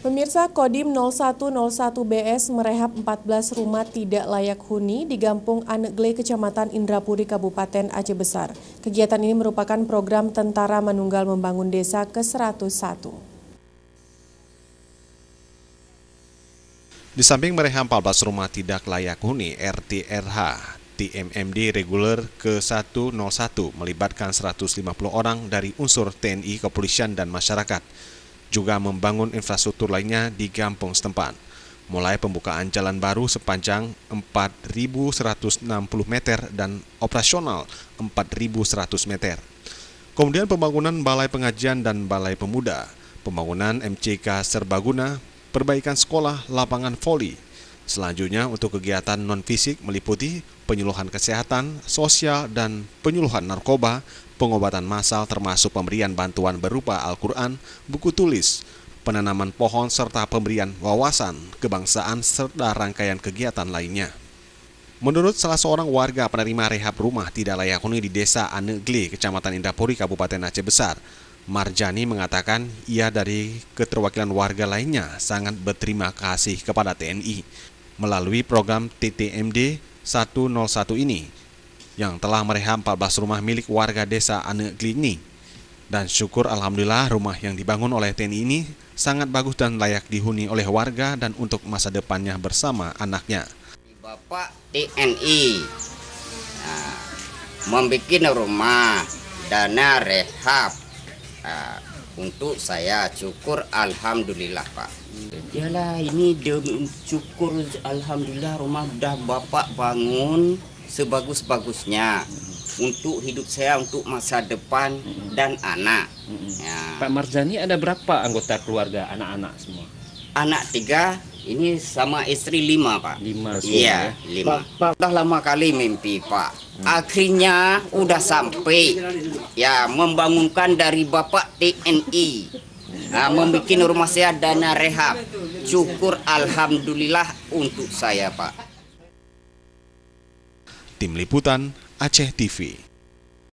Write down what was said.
Pemirsa, Kodim 0101BS merehab 14 rumah tidak layak huni di Gampung Anegle, Kecamatan Indrapuri, Kabupaten Aceh Besar. Kegiatan ini merupakan program Tentara Manunggal Membangun Desa ke-101. Di samping merehab 14 rumah tidak layak huni, RT/RH TMMD reguler ke-101 melibatkan 150 orang dari unsur TNI, kepolisian, dan masyarakat. Juga membangun infrastruktur lainnya di kampung setempat, mulai pembukaan jalan baru sepanjang 4.160 meter dan operasional 4.100 meter. Kemudian pembangunan balai pengajian dan balai pemuda, pembangunan MCK serbaguna, perbaikan sekolah, lapangan voli. Selanjutnya untuk kegiatan non-fisik meliputi penyuluhan kesehatan, sosial, dan penyuluhan narkoba, pengobatan massal termasuk pemberian bantuan berupa Al-Quran, buku tulis, penanaman pohon, serta pemberian wawasan kebangsaan serta rangkaian kegiatan lainnya. Menurut salah seorang warga penerima rehab rumah tidak layak huni di Desa Anegle, Kecamatan Indrapuri, Kabupaten Aceh Besar, Marjani mengatakan ia dari keterwakilan warga lainnya sangat berterima kasih kepada TNI melalui program TTMD 101 ini yang telah merehab 14 rumah milik warga Desa Anegle ini. Dan syukur alhamdulillah rumah yang dibangun oleh TNI ini sangat bagus dan layak dihuni oleh warga dan untuk masa depannya bersama anaknya. Bapak TNI membuat rumah dana rehab untuk saya, syukur alhamdulillah Pak. Yalah, ini syukur alhamdulillah rumah dah Bapak bangun sebagus-bagusnya untuk hidup saya, untuk masa depan dan anak. Ya. Pak Marjani ada berapa anggota keluarga, anak-anak semua? Anak 3, ini sama istri 5 Pak. 5. Iya, 5. Pak udah lama kali mimpi Pak. Akhirnya udah sampai ya membangunkan dari Bapak TNI. Membuat rumah saya dana rehab. Syukur alhamdulillah untuk saya Pak. Tim Liputan Aceh TV.